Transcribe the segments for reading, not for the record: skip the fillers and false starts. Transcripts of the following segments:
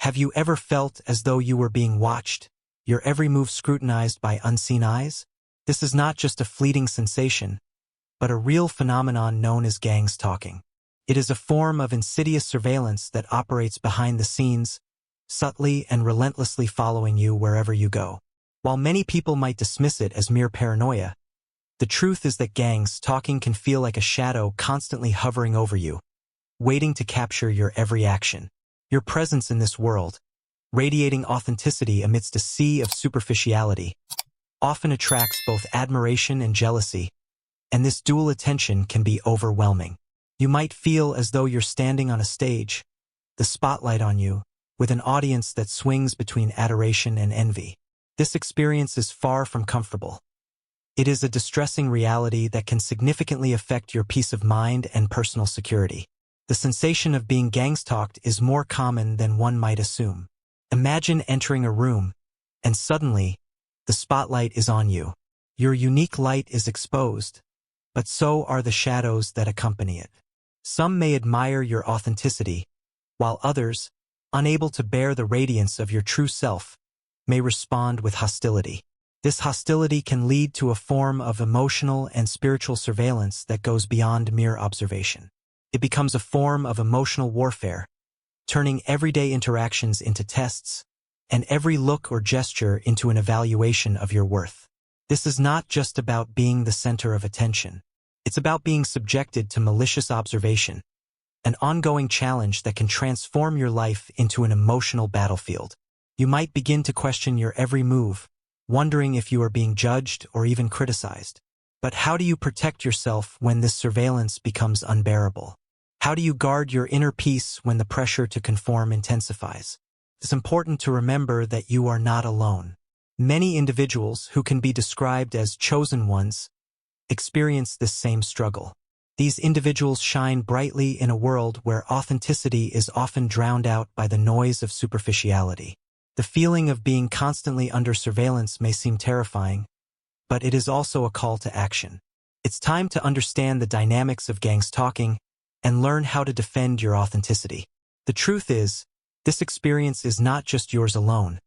Have you ever felt as though you were being watched, your every move scrutinized by unseen eyes? This is not just a fleeting sensation, but a real phenomenon known as gangstalking. It is a form of insidious surveillance that operates behind the scenes, subtly and relentlessly following you wherever you go. While many people might dismiss it as mere paranoia, the truth is that gangstalking can feel like a shadow constantly hovering over you, waiting to capture your every action. Your presence in this world, radiating authenticity amidst a sea of superficiality, often attracts both admiration and jealousy, and this dual attention can be overwhelming. You might feel as though you're standing on a stage, the spotlight on you, with an audience that swings between adoration and envy. This experience is far from comfortable. It is a distressing reality that can significantly affect your peace of mind and personal security. The sensation of being gangstalked is more common than one might assume. Imagine entering a room, and suddenly, the spotlight is on you. Your unique light is exposed, but so are the shadows that accompany it. Some may admire your authenticity, while others, unable to bear the radiance of your true self, may respond with hostility. This hostility can lead to a form of emotional and spiritual surveillance that goes beyond mere observation. It becomes a form of emotional warfare, turning everyday interactions into tests, and every look or gesture into an evaluation of your worth. This is not just about being the center of attention. It's about being subjected to malicious observation, an ongoing challenge that can transform your life into an emotional battlefield. You might begin to question your every move, wondering if you are being judged or even criticized. But how do you protect yourself when this surveillance becomes unbearable? How do you guard your inner peace when the pressure to conform intensifies? It's important to remember that you are not alone. Many individuals who can be described as chosen ones experience this same struggle. These individuals shine brightly in a world where authenticity is often drowned out by the noise of superficiality. The feeling of being constantly under surveillance may seem terrifying, but it is also a call to action. It's time to understand the dynamics of gangstalking and learn how to defend your authenticity. The truth is, this experience is not just yours alone.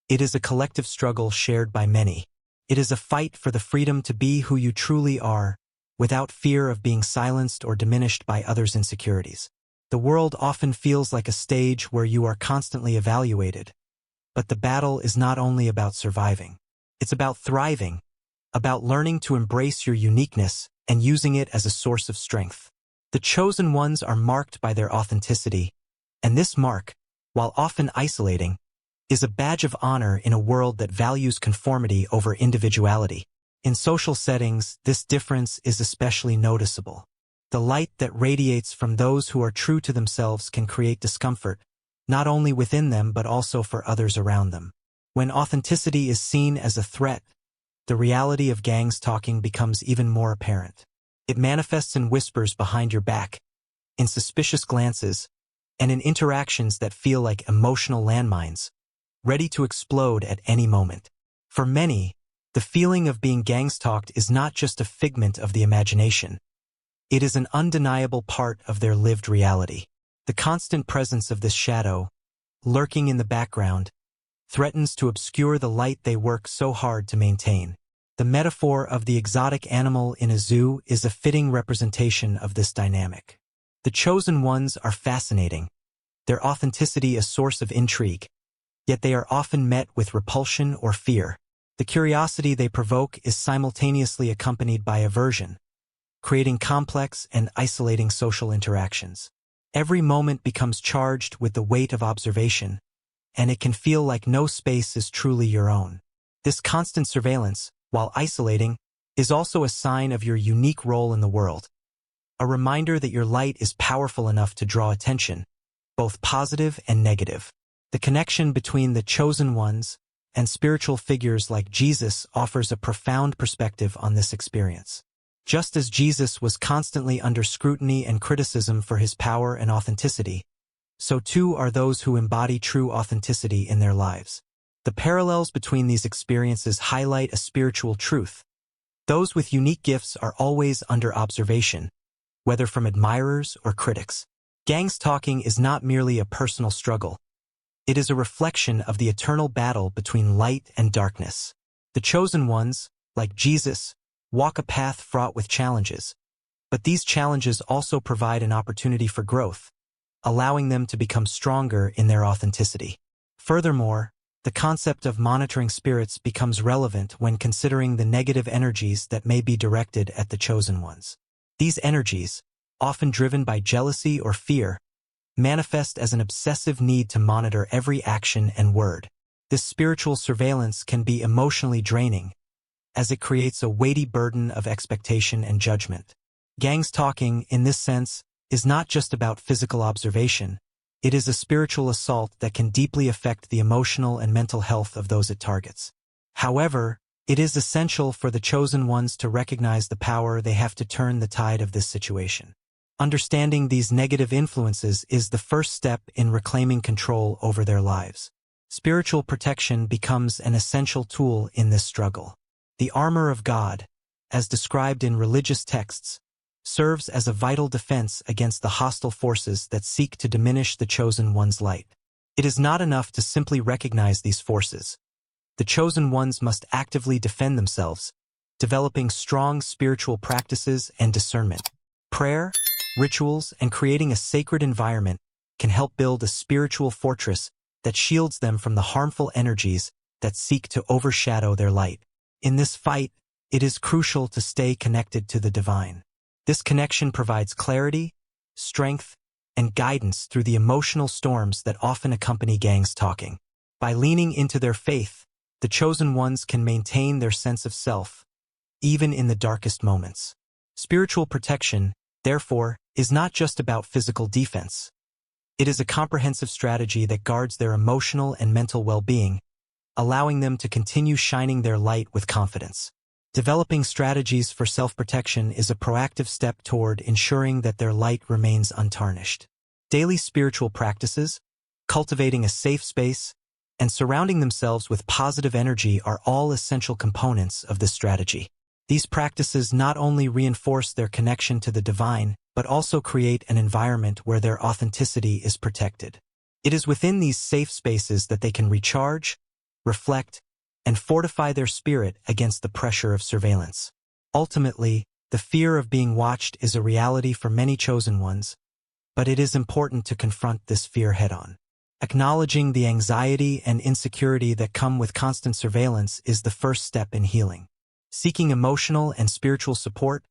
It is a collective struggle shared by many. It is a fight for the freedom to be who you truly are, without fear of being silenced or diminished by others' insecurities. The world often feels like a stage where you are constantly evaluated. But the battle is not only about surviving. It's about thriving, about learning to embrace your uniqueness and using it as a source of strength. The chosen ones are marked by their authenticity, and this mark, while often isolating, is a badge of honor in a world that values conformity over individuality. In social settings, this difference is especially noticeable. The light that radiates from those who are true to themselves can create discomfort, not only within them but also for others around them. When authenticity is seen as a threat, the reality of gangstalking becomes even more apparent. It manifests in whispers behind your back, in suspicious glances, and in interactions that feel like emotional landmines, ready to explode at any moment. For many, the feeling of being gangstalked is not just a figment of the imagination. It is an undeniable part of their lived reality. The constant presence of this shadow, lurking in the background, threatens to obscure the light they work so hard to maintain. The metaphor of the exotic animal in a zoo is a fitting representation of this dynamic. The chosen ones are fascinating, their authenticity a source of intrigue, yet they are often met with repulsion or fear. The curiosity they provoke is simultaneously accompanied by aversion, creating complex and isolating social interactions. Every moment becomes charged with the weight of observation, and it can feel like no space is truly your own. This constant surveillance, while isolating, is also a sign of your unique role in the world, a reminder that your light is powerful enough to draw attention, both positive and negative. The connection between the chosen ones and spiritual figures like Jesus offers a profound perspective on this experience. Just as Jesus was constantly under scrutiny and criticism for his power and authenticity, so too are those who embody true authenticity in their lives. The parallels between these experiences highlight a spiritual truth. Those with unique gifts are always under observation, whether from admirers or critics. Gangstalking is not merely a personal struggle. It is a reflection of the eternal battle between light and darkness. The chosen ones, like Jesus, walk a path fraught with challenges. But these challenges also provide an opportunity for growth, allowing them to become stronger in their authenticity. Furthermore, the concept of monitoring spirits becomes relevant when considering the negative energies that may be directed at the chosen ones. These energies, often driven by jealousy or fear, manifest as an obsessive need to monitor every action and word. This spiritual surveillance can be emotionally draining, as it creates a weighty burden of expectation and judgment. Gangstalking, in this sense, is not just about physical observation. It is a spiritual assault that can deeply affect the emotional and mental health of those it targets. However, it is essential for the chosen ones to recognize the power they have to turn the tide of this situation. Understanding these negative influences is the first step in reclaiming control over their lives. Spiritual protection becomes an essential tool in this struggle. The armor of God, as described in religious texts, serves as a vital defense against the hostile forces that seek to diminish the chosen one's light. It is not enough to simply recognize these forces. The chosen ones must actively defend themselves, developing strong spiritual practices and discernment. Prayer, rituals, and creating a sacred environment can help build a spiritual fortress that shields them from the harmful energies that seek to overshadow their light. In this fight, it is crucial to stay connected to the divine. This connection provides clarity, strength, and guidance through the emotional storms that often accompany gangstalking. By leaning into their faith, the chosen ones can maintain their sense of self, even in the darkest moments. Spiritual protection, therefore, is not just about physical defense. It is a comprehensive strategy that guards their emotional and mental well-being, allowing them to continue shining their light with confidence. Developing strategies for self-protection is a proactive step toward ensuring that their light remains untarnished. Daily spiritual practices, cultivating a safe space, and surrounding themselves with positive energy are all essential components of this strategy. These practices not only reinforce their connection to the divine, but also create an environment where their authenticity is protected. It is within these safe spaces that they can recharge, reflect, and fortify their spirit against the pressure of surveillance. Ultimately, the fear of being watched is a reality for many chosen ones, but it is important to confront this fear head-on. Acknowledging the anxiety and insecurity that come with constant surveillance is the first step in healing. Seeking emotional and spiritual support,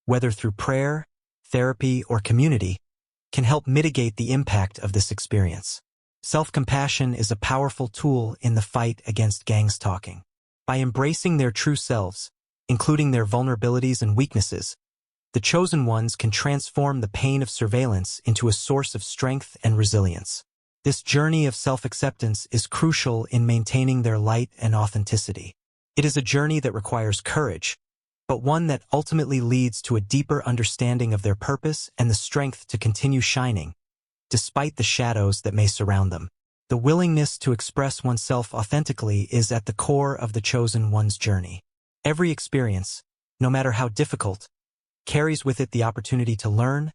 whether through prayer, therapy, or community, can help mitigate the impact of this experience. Self-compassion is a powerful tool in the fight against gangstalking. By embracing their true selves, including their vulnerabilities and weaknesses, the chosen ones can transform the pain of surveillance into a source of strength and resilience. This journey of self-acceptance is crucial in maintaining their light and authenticity. It is a journey that requires courage, but one that ultimately leads to a deeper understanding of their purpose and the strength to continue shining, despite the shadows that may surround them. The willingness to express oneself authentically is at the core of the chosen one's journey. Every experience, no matter how difficult, carries with it the opportunity to learn,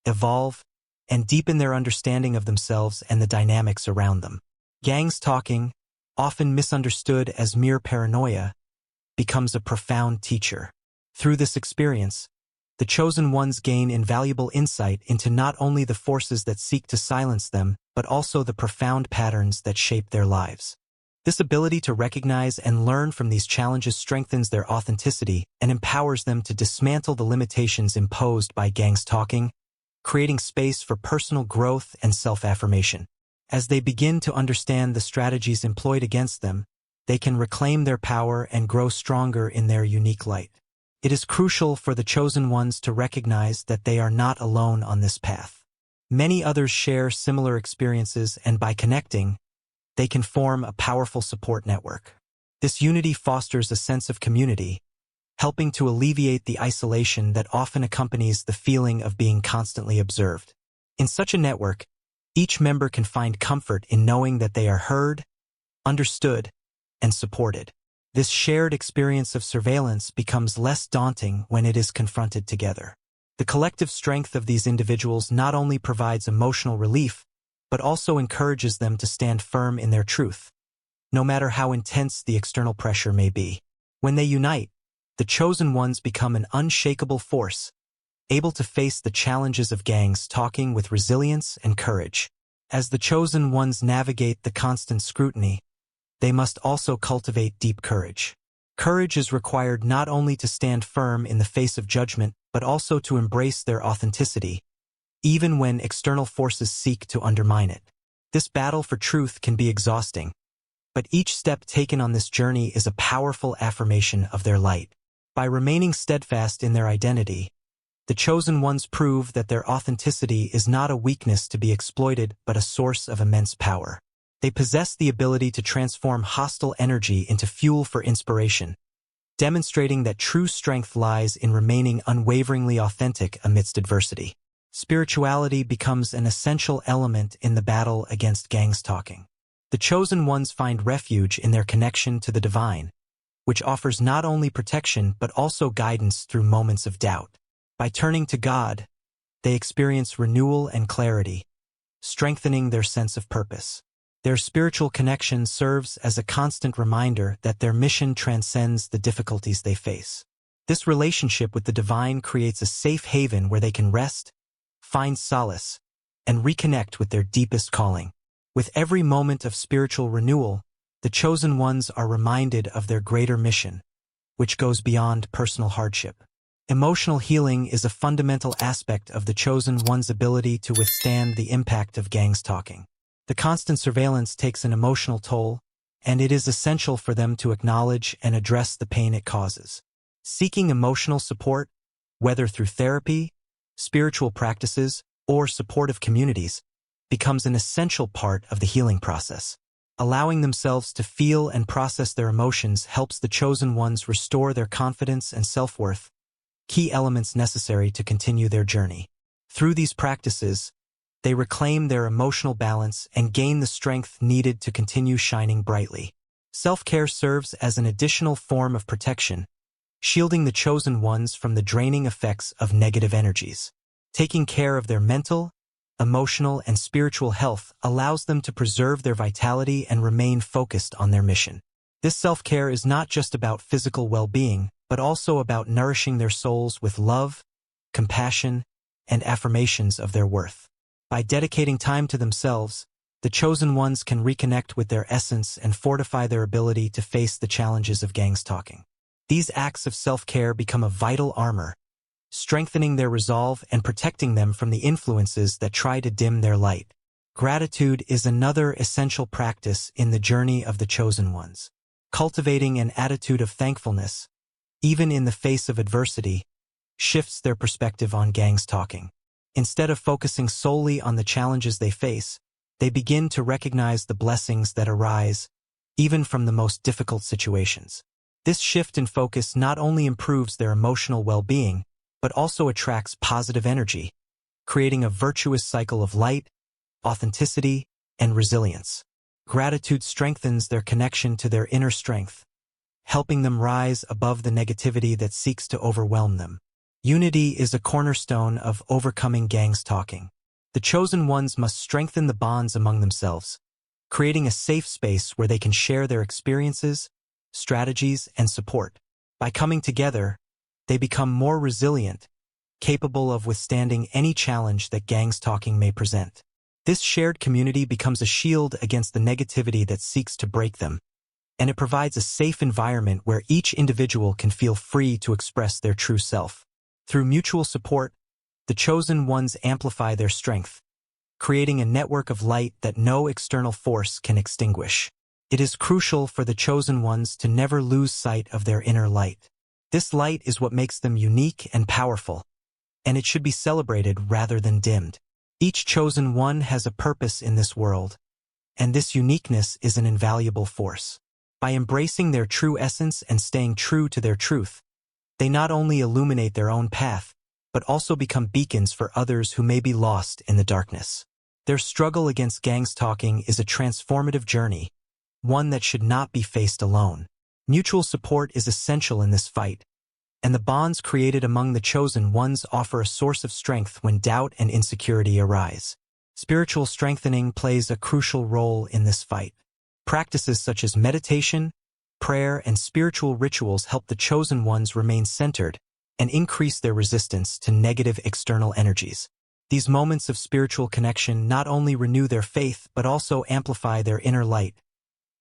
evolve, and deepen their understanding of themselves and the dynamics around them. Gangstalking, often misunderstood as mere paranoia, becomes a profound teacher. Through this experience, the chosen ones gain invaluable insight into not only the forces that seek to silence them, but also the profound patterns that shape their lives. This ability to recognize and learn from these challenges strengthens their authenticity and empowers them to dismantle the limitations imposed by gangstalking, creating space for personal growth and self-affirmation. As they begin to understand the strategies employed against them, they can reclaim their power and grow stronger in their unique light. It is crucial for the chosen ones to recognize that they are not alone on this path. Many others share similar experiences, and by connecting, they can form a powerful support network. This unity fosters a sense of community, helping to alleviate the isolation that often accompanies the feeling of being constantly observed. In such a network, each member can find comfort in knowing that they are heard, understood, and supported. This shared experience of surveillance becomes less daunting when it is confronted together. The collective strength of these individuals not only provides emotional relief, but also encourages them to stand firm in their truth, no matter how intense the external pressure may be. When they unite, the chosen ones become an unshakable force, able to face the challenges of Gangstalking with resilience and courage. As the chosen ones navigate the constant scrutiny, they must also cultivate deep courage. Courage is required not only to stand firm in the face of judgment, but also to embrace their authenticity, even when external forces seek to undermine it. This battle for truth can be exhausting, but each step taken on this journey is a powerful affirmation of their light. By remaining steadfast in their identity, the chosen ones prove that their authenticity is not a weakness to be exploited but a source of immense power. They possess the ability to transform hostile energy into fuel for inspiration, demonstrating that true strength lies in remaining unwaveringly authentic amidst adversity. Spirituality becomes an essential element in the battle against Gangstalking. The chosen ones find refuge in their connection to the divine, which offers not only protection but also guidance through moments of doubt. By turning to God, they experience renewal and clarity, strengthening their sense of purpose. Their spiritual connection serves as a constant reminder that their mission transcends the difficulties they face. This relationship with the divine creates a safe haven where they can rest, find solace, and reconnect with their deepest calling. With every moment of spiritual renewal, the chosen ones are reminded of their greater mission, which goes beyond personal hardship. Emotional healing is a fundamental aspect of the chosen one's ability to withstand the impact of Gangstalking. The constant surveillance takes an emotional toll, and it is essential for them to acknowledge and address the pain it causes. Seeking emotional support, whether through therapy, spiritual practices, or supportive communities, becomes an essential part of the healing process. Allowing themselves to feel and process their emotions helps the chosen ones restore their confidence and self-worth, key elements necessary to continue their journey. Through these practices, they reclaim their emotional balance and gain the strength needed to continue shining brightly. Self-care serves as an additional form of protection, shielding the chosen ones from the draining effects of negative energies. Taking care of their mental, emotional, and spiritual health allows them to preserve their vitality and remain focused on their mission. This self-care is not just about physical well-being, but also about nourishing their souls with love, compassion, and affirmations of their worth. By dedicating time to themselves, the chosen ones can reconnect with their essence and fortify their ability to face the challenges of Gangstalking. These acts of self-care become a vital armor, strengthening their resolve and protecting them from the influences that try to dim their light. Gratitude is another essential practice in the journey of the chosen ones. Cultivating an attitude of thankfulness, even in the face of adversity, shifts their perspective on Gangstalking. Instead of focusing solely on the challenges they face, they begin to recognize the blessings that arise, even from the most difficult situations. This shift in focus not only improves their emotional well-being, but also attracts positive energy, creating a virtuous cycle of light, authenticity, and resilience. Gratitude strengthens their connection to their inner strength, helping them rise above the negativity that seeks to overwhelm them. Unity is a cornerstone of overcoming Gangstalking. The chosen ones must strengthen the bonds among themselves, creating a safe space where they can share their experiences, strategies, and support. By coming together, they become more resilient, capable of withstanding any challenge that Gangstalking may present. This shared community becomes a shield against the negativity that seeks to break them, and it provides a safe environment where each individual can feel free to express their true self. Through mutual support, the chosen ones amplify their strength, creating a network of light that no external force can extinguish. It is crucial for the chosen ones to never lose sight of their inner light. This light is what makes them unique and powerful, and it should be celebrated rather than dimmed. Each chosen one has a purpose in this world, and this uniqueness is an invaluable force. By embracing their true essence and staying true to their truth, they not only illuminate their own path, but also become beacons for others who may be lost in the darkness. Their struggle against Gangstalking is a transformative journey, one that should not be faced alone. Mutual support is essential in this fight, and the bonds created among the chosen ones offer a source of strength when doubt and insecurity arise. Spiritual strengthening plays a crucial role in this fight. Practices such as meditation, prayer, and spiritual rituals help the chosen ones remain centered and increase their resistance to negative external energies. These moments of spiritual connection not only renew their faith but also amplify their inner light,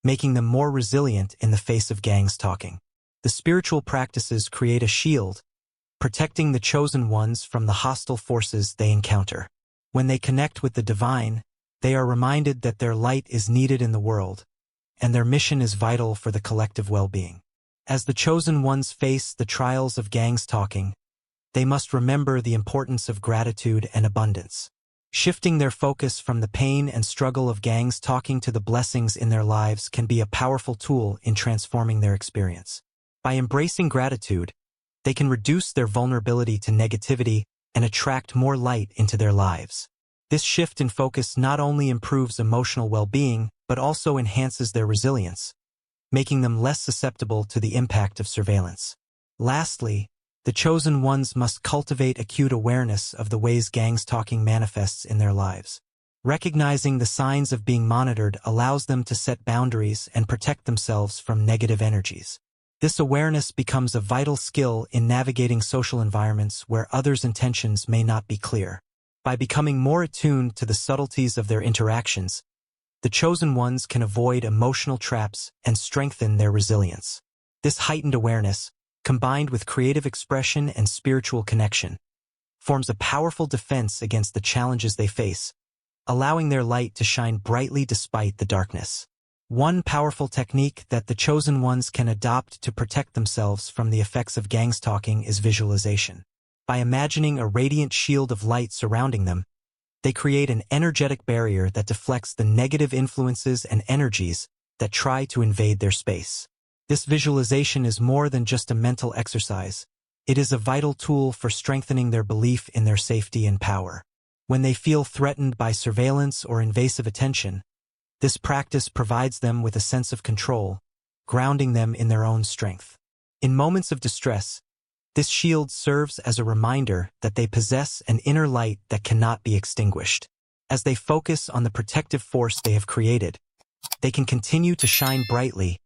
making them more resilient in the face of gangstalking. The spiritual practices create a shield, protecting the chosen ones from the hostile forces they encounter. When they connect with the divine, they are reminded that their light is needed in the world, and their mission is vital for the collective well-being. As the chosen ones face the trials of gangstalking, they must remember the importance of gratitude and abundance. Shifting their focus from the pain and struggle of gangstalking to the blessings in their lives can be a powerful tool in transforming their experience. By embracing gratitude, they can reduce their vulnerability to negativity and attract more light into their lives. This shift in focus not only improves emotional well-being, but also enhances their resilience, making them less susceptible to the impact of surveillance. Lastly, the chosen ones must cultivate acute awareness of the ways gangstalking manifests in their lives. Recognizing the signs of being monitored allows them to set boundaries and protect themselves from negative energies. This awareness becomes a vital skill in navigating social environments where others' intentions may not be clear. By becoming more attuned to the subtleties of their interactions, the chosen ones can avoid emotional traps and strengthen their resilience. This heightened awareness, combined with creative expression and spiritual connection, forms a powerful defense against the challenges they face, allowing their light to shine brightly despite the darkness. One powerful technique that the chosen ones can adopt to protect themselves from the effects of gangstalking is visualization. By imagining a radiant shield of light surrounding them, they create an energetic barrier that deflects the negative influences and energies that try to invade their space. This visualization is more than just a mental exercise. It is a vital tool for strengthening their belief in their safety and power. When they feel threatened by surveillance or invasive attention, this practice provides them with a sense of control, grounding them in their own strength. In moments of distress, this shield serves as a reminder that they possess an inner light that cannot be extinguished. As they focus on the protective force they have created, they can continue to shine brightly,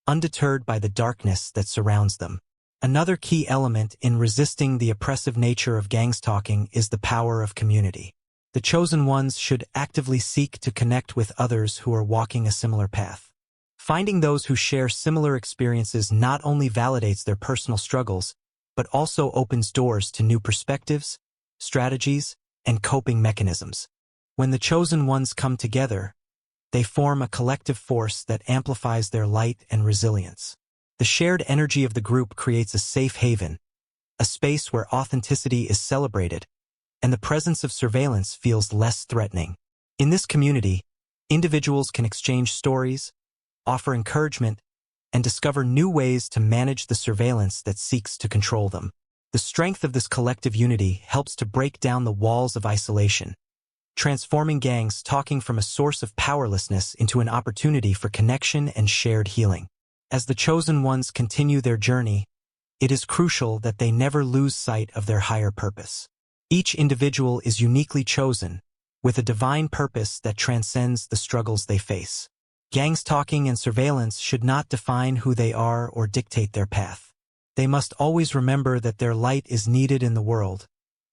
undeterred by the darkness that surrounds them. Another key element in resisting the oppressive nature of gangstalking is the power of community. The chosen ones should actively seek to connect with others who are walking a similar path. Finding those who share similar experiences not only validates their personal struggles, but also opens doors to new perspectives, strategies, and coping mechanisms. When the chosen ones come together, they form a collective force that amplifies their light and resilience. The shared energy of the group creates a safe haven, a space where authenticity is celebrated, and the presence of surveillance feels less threatening. In this community, individuals can exchange stories, offer encouragement, and discover new ways to manage the surveillance that seeks to control them. The strength of this collective unity helps to break down the walls of isolation, transforming gangstalking from a source of powerlessness into an opportunity for connection and shared healing. As the chosen ones continue their journey, it is crucial that they never lose sight of their higher purpose. Each individual is uniquely chosen, with a divine purpose that transcends the struggles they face. Gangstalking and surveillance should not define who they are or dictate their path. They must always remember that their light is needed in the world,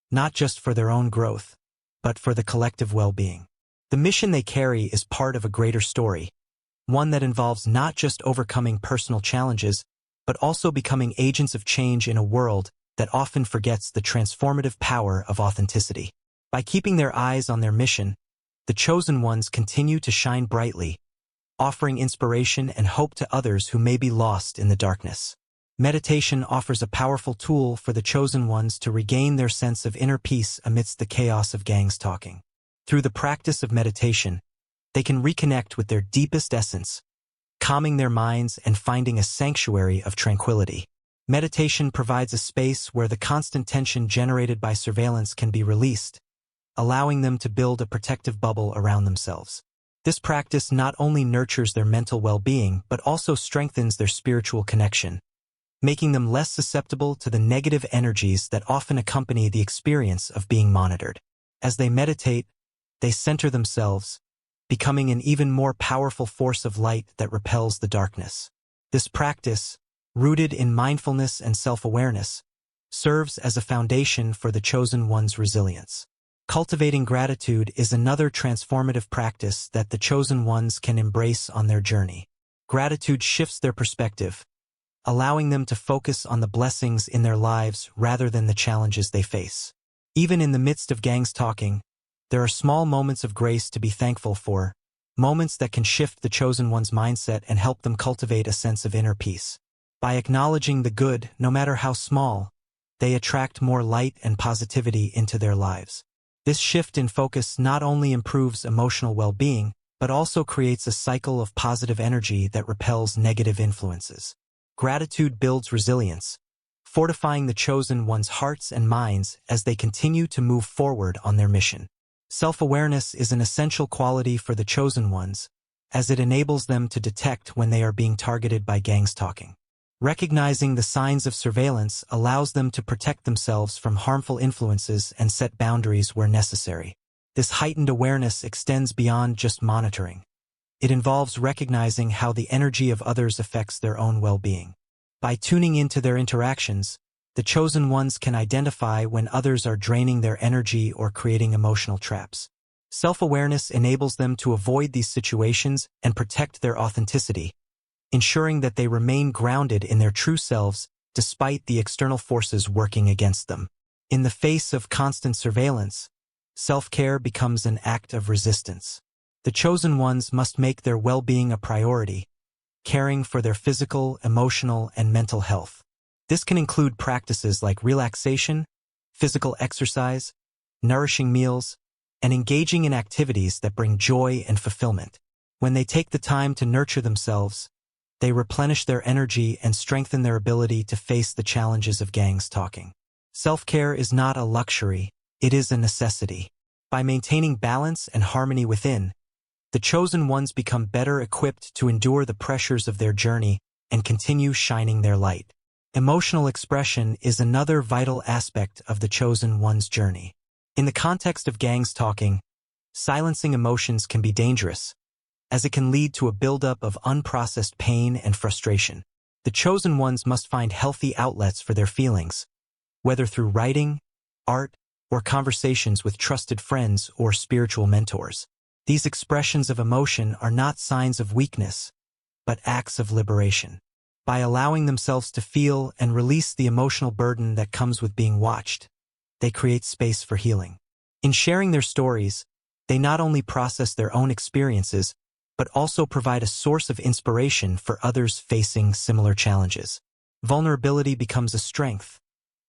not just for their own growth, but for the collective well-being. The mission they carry is part of a greater story, one that involves not just overcoming personal challenges, but also becoming agents of change in a world that often forgets the transformative power of authenticity. By keeping their eyes on their mission, the chosen ones continue to shine brightly, offering inspiration and hope to others who may be lost in the darkness. Meditation offers a powerful tool for the chosen ones to regain their sense of inner peace amidst the chaos of gangstalking. Through the practice of meditation, they can reconnect with their deepest essence, calming their minds and finding a sanctuary of tranquility. Meditation provides a space where the constant tension generated by surveillance can be released, allowing them to build a protective bubble around themselves. This practice not only nurtures their mental well-being but also strengthens their spiritual connection, making them less susceptible to the negative energies that often accompany the experience of being monitored. As they meditate, they center themselves, becoming an even more powerful force of light that repels the darkness. This practice, rooted in mindfulness and self-awareness, serves as a foundation for the chosen one's resilience. Cultivating gratitude is another transformative practice that the chosen ones can embrace on their journey. Gratitude shifts their perspective, allowing them to focus on the blessings in their lives rather than the challenges they face. Even in the midst of gangstalking, there are small moments of grace to be thankful for, moments that can shift the chosen one's mindset and help them cultivate a sense of inner peace. By acknowledging the good, no matter how small, they attract more light and positivity into their lives. This shift in focus not only improves emotional well-being, but also creates a cycle of positive energy that repels negative influences. Gratitude builds resilience, fortifying the chosen one's hearts and minds as they continue to move forward on their mission. Self-awareness is an essential quality for the chosen ones, as it enables them to detect when they are being targeted by gangstalking. Recognizing the signs of surveillance allows them to protect themselves from harmful influences and set boundaries where necessary. This heightened awareness extends beyond just monitoring. It involves recognizing how the energy of others affects their own well-being. By tuning into their interactions, the chosen ones can identify when others are draining their energy or creating emotional traps. Self-awareness enables them to avoid these situations and protect their authenticity, ensuring that they remain grounded in their true selves despite the external forces working against them. In the face of constant surveillance, self-care becomes an act of resistance. The chosen ones must make their well-being a priority, caring for their physical, emotional, and mental health. This can include practices like relaxation, physical exercise, nourishing meals, and engaging in activities that bring joy and fulfillment. When they take the time to nurture themselves, they replenish their energy and strengthen their ability to face the challenges of gangstalking. Self-care is not a luxury, it is a necessity. By maintaining balance and harmony within, the chosen ones become better equipped to endure the pressures of their journey and continue shining their light. Emotional expression is another vital aspect of the chosen one's journey. In the context of gangstalking, silencing emotions can be dangerous, as it can lead to a buildup of unprocessed pain and frustration. The chosen ones must find healthy outlets for their feelings, whether through writing, art, or conversations with trusted friends or spiritual mentors. These expressions of emotion are not signs of weakness, but acts of liberation. By allowing themselves to feel and release the emotional burden that comes with being watched, they create space for healing. In sharing their stories, they not only process their own experiences, but also provide a source of inspiration for others facing similar challenges. Vulnerability becomes a strength,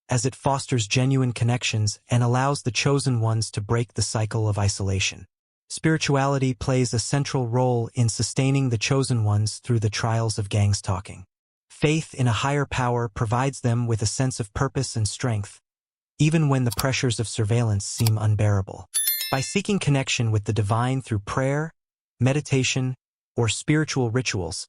as it fosters genuine connections and allows the chosen ones to break the cycle of isolation. Spirituality plays a central role in sustaining the chosen ones through the trials of gangstalking. Faith in a higher power provides them with a sense of purpose and strength, even when the pressures of surveillance seem unbearable. By seeking connection with the divine through prayer, meditation, or spiritual rituals,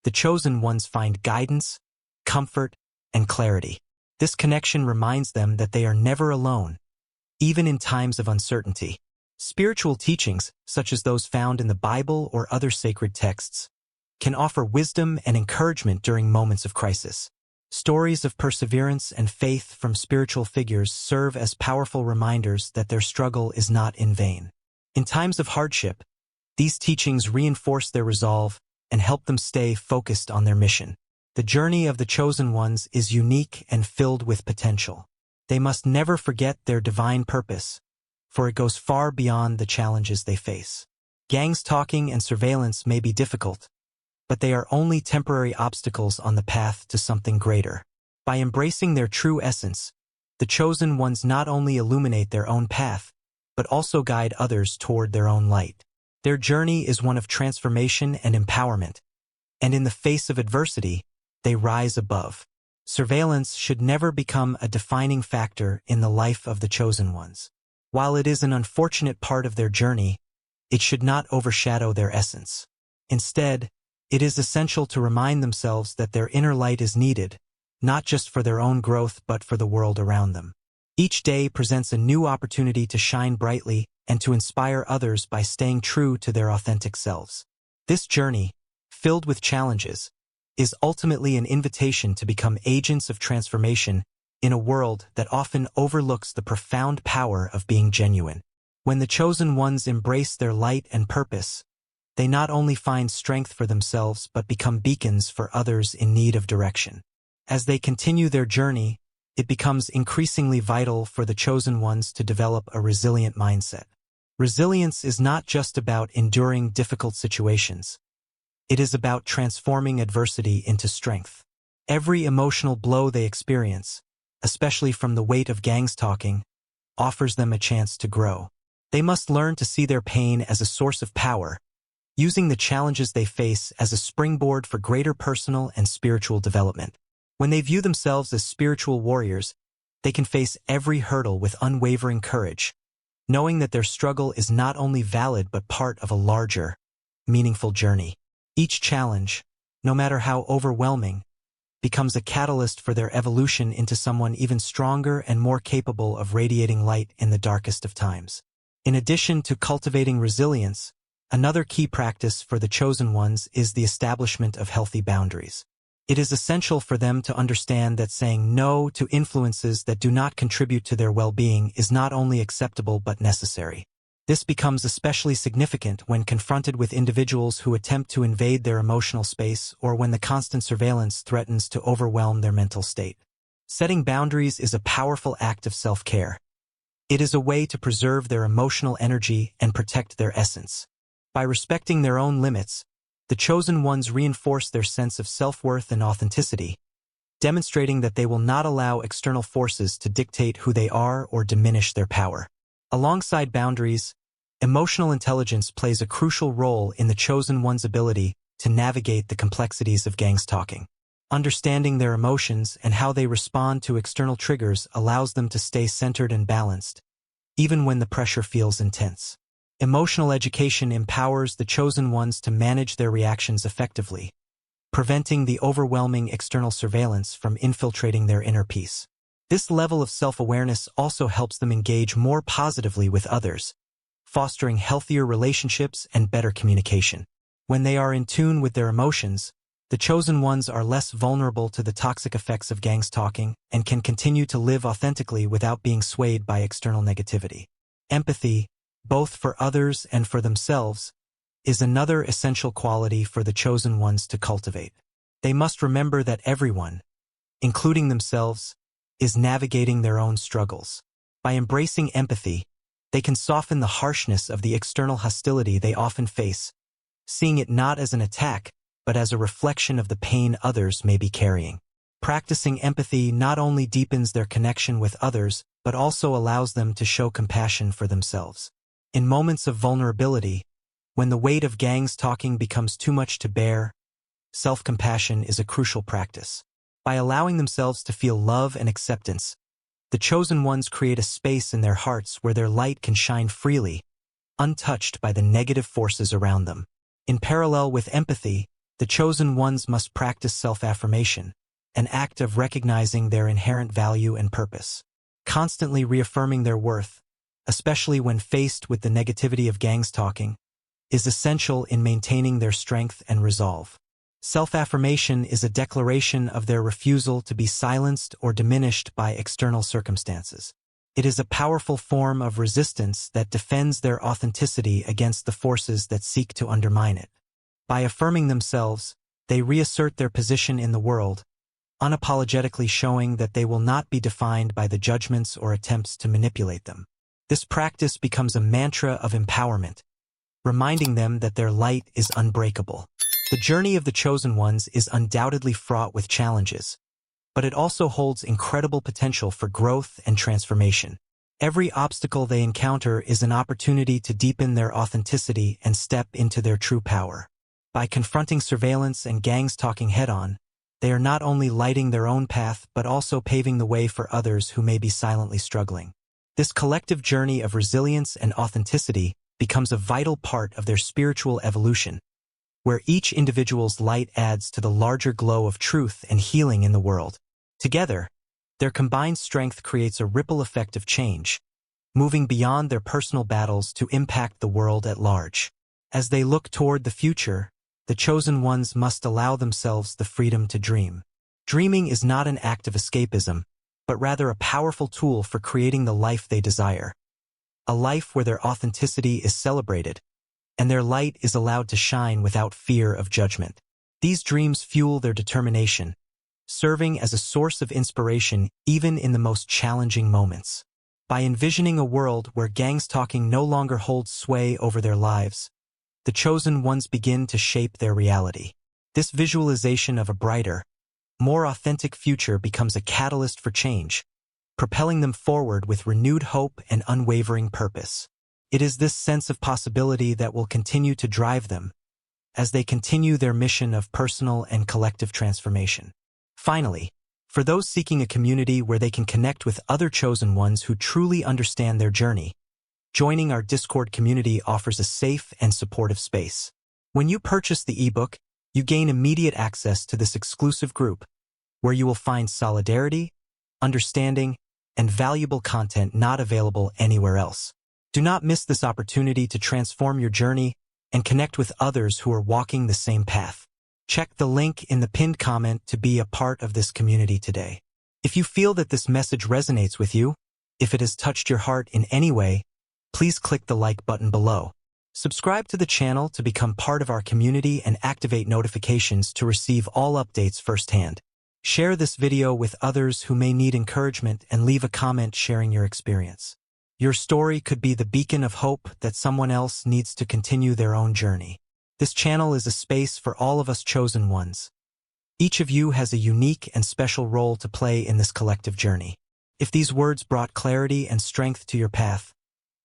the chosen ones find guidance, comfort, and clarity. This connection reminds them that they are never alone, even in times of uncertainty. Spiritual teachings, such as those found in the Bible or other sacred texts, can offer wisdom and encouragement during moments of crisis. Stories of perseverance and faith from spiritual figures serve as powerful reminders that their struggle is not in vain. In times of hardship, these teachings reinforce their resolve and help them stay focused on their mission. The journey of the chosen ones is unique and filled with potential. They must never forget their divine purpose, for it goes far beyond the challenges they face. Gangstalking and surveillance may be difficult, but they are only temporary obstacles on the path to something greater. By embracing their true essence, the chosen ones not only illuminate their own path, but also guide others toward their own light. Their journey is one of transformation and empowerment, and in the face of adversity, they rise above. Surveillance should never become a defining factor in the life of the chosen ones. While it is an unfortunate part of their journey, it should not overshadow their essence. Instead, it is essential to remind themselves that their inner light is needed, not just for their own growth but for the world around them. Each day presents a new opportunity to shine brightly and to inspire others by staying true to their authentic selves. This journey, filled with challenges, is ultimately an invitation to become agents of transformation in a world that often overlooks the profound power of being genuine. When the chosen ones embrace their light and purpose, they not only find strength for themselves but become beacons for others in need of direction. As they continue their journey, it becomes increasingly vital for the chosen ones to develop a resilient mindset. Resilience is not just about enduring difficult situations. It is about transforming adversity into strength. Every emotional blow they experience, especially from the weight of gangstalking, offers them a chance to grow. They must learn to see their pain as a source of power, using the challenges they face as a springboard for greater personal and spiritual development. When they view themselves as spiritual warriors, they can face every hurdle with unwavering courage, knowing that their struggle is not only valid but part of a larger, meaningful journey. Each challenge, no matter how overwhelming, becomes a catalyst for their evolution into someone even stronger and more capable of radiating light in the darkest of times. In addition to cultivating resilience, another key practice for the chosen ones is the establishment of healthy boundaries. It is essential for them to understand that saying no to influences that do not contribute to their well-being is not only acceptable but necessary. This becomes especially significant when confronted with individuals who attempt to invade their emotional space or when the constant surveillance threatens to overwhelm their mental state. Setting boundaries is a powerful act of self-care. It is a way to preserve their emotional energy and protect their essence. By respecting their own limits, the chosen ones reinforce their sense of self-worth and authenticity, demonstrating that they will not allow external forces to dictate who they are or diminish their power. Alongside boundaries, emotional intelligence plays a crucial role in the chosen one's ability to navigate the complexities of gangstalking. Understanding their emotions and how they respond to external triggers allows them to stay centered and balanced, even when the pressure feels intense. Emotional education empowers the chosen ones to manage their reactions effectively, preventing the overwhelming external surveillance from infiltrating their inner peace. This level of self-awareness also helps them engage more positively with others, fostering healthier relationships and better communication. When they are in tune with their emotions, the chosen ones are less vulnerable to the toxic effects of gangstalking and can continue to live authentically without being swayed by external negativity. Empathy, both for others and for themselves, is another essential quality for the chosen ones to cultivate. They must remember that everyone, including themselves, is navigating their own struggles. By embracing empathy, they can soften the harshness of the external hostility they often face, seeing it not as an attack, but as a reflection of the pain others may be carrying. Practicing empathy not only deepens their connection with others, but also allows them to show compassion for themselves. In moments of vulnerability, when the weight of gangstalking becomes too much to bear, self-compassion is a crucial practice. By allowing themselves to feel love and acceptance, the chosen ones create a space in their hearts where their light can shine freely, untouched by the negative forces around them. In parallel with empathy, the chosen ones must practice self-affirmation, an act of recognizing their inherent value and purpose. Constantly reaffirming their worth, especially when faced with the negativity of gangstalking, is essential in maintaining their strength and resolve. Self-affirmation is a declaration of their refusal to be silenced or diminished by external circumstances. It is a powerful form of resistance that defends their authenticity against the forces that seek to undermine it. By affirming themselves, they reassert their position in the world, unapologetically showing that they will not be defined by the judgments or attempts to manipulate them. This practice becomes a mantra of empowerment, reminding them that their light is unbreakable. The journey of the chosen ones is undoubtedly fraught with challenges, but it also holds incredible potential for growth and transformation. Every obstacle they encounter is an opportunity to deepen their authenticity and step into their true power. By confronting surveillance and gangstalking head-on, they are not only lighting their own path but also paving the way for others who may be silently struggling. This collective journey of resilience and authenticity becomes a vital part of their spiritual evolution, where each individual's light adds to the larger glow of truth and healing in the world. Together, Their combined strength creates a ripple effect of change, moving beyond their personal battles to impact the world at large. As they look toward the future, the chosen ones must allow themselves the freedom to dream. Dreaming is not an act of escapism, but rather a powerful tool for creating the life they desire. A life where their authenticity is celebrated, and their light is allowed to shine without fear of judgment. These dreams fuel their determination, serving as a source of inspiration even in the most challenging moments. By envisioning a world where gangstalking no longer holds sway over their lives, the chosen ones begin to shape their reality. This visualization of a brighter, more authentic future becomes a catalyst for change, propelling them forward with renewed hope and unwavering purpose. It is this sense of possibility that will continue to drive them as they continue their mission of personal and collective transformation. Finally, for those seeking a community where they can connect with other chosen ones who truly understand their journey, joining our Discord community offers a safe and supportive space. When you purchase the ebook, you gain immediate access to this exclusive group, where you will find solidarity, understanding, and valuable content not available anywhere else. Do not miss this opportunity to transform your journey and connect with others who are walking the same path. Check the link in the pinned comment to be a part of this community today. If you feel that this message resonates with you, if it has touched your heart in any way, please click the like button below. Subscribe to the channel to become part of our community and activate notifications to receive all updates firsthand. Share this video with others who may need encouragement and leave a comment sharing your experience. Your story could be the beacon of hope that someone else needs to continue their own journey. This channel is a space for all of us chosen ones. Each of you has a unique and special role to play in this collective journey. If these words brought clarity and strength to your path,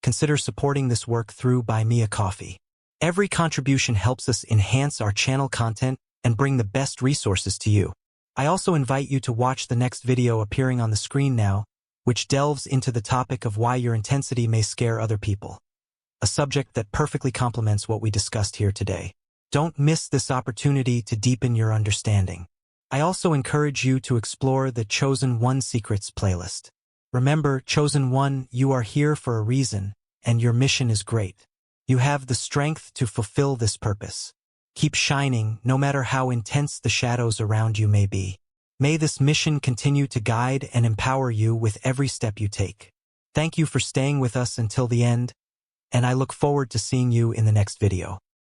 consider supporting this work through Buy Me a Coffee. Every contribution helps us enhance our channel content and bring the best resources to you. I also invite you to watch the next video appearing on the screen now, which delves into the topic of why your intensity may scare other people, a subject that perfectly complements what we discussed here today. Don't miss this opportunity to deepen your understanding. I also encourage you to explore the Chosen One Secrets playlist. Remember, Chosen One, you are here for a reason, and your mission is great. You have the strength to fulfill this purpose. Keep shining, no matter how intense the shadows around you may be. May this mission continue to guide and empower you with every step you take. Thank you for staying with us until the end, and I look forward to seeing you in the next video.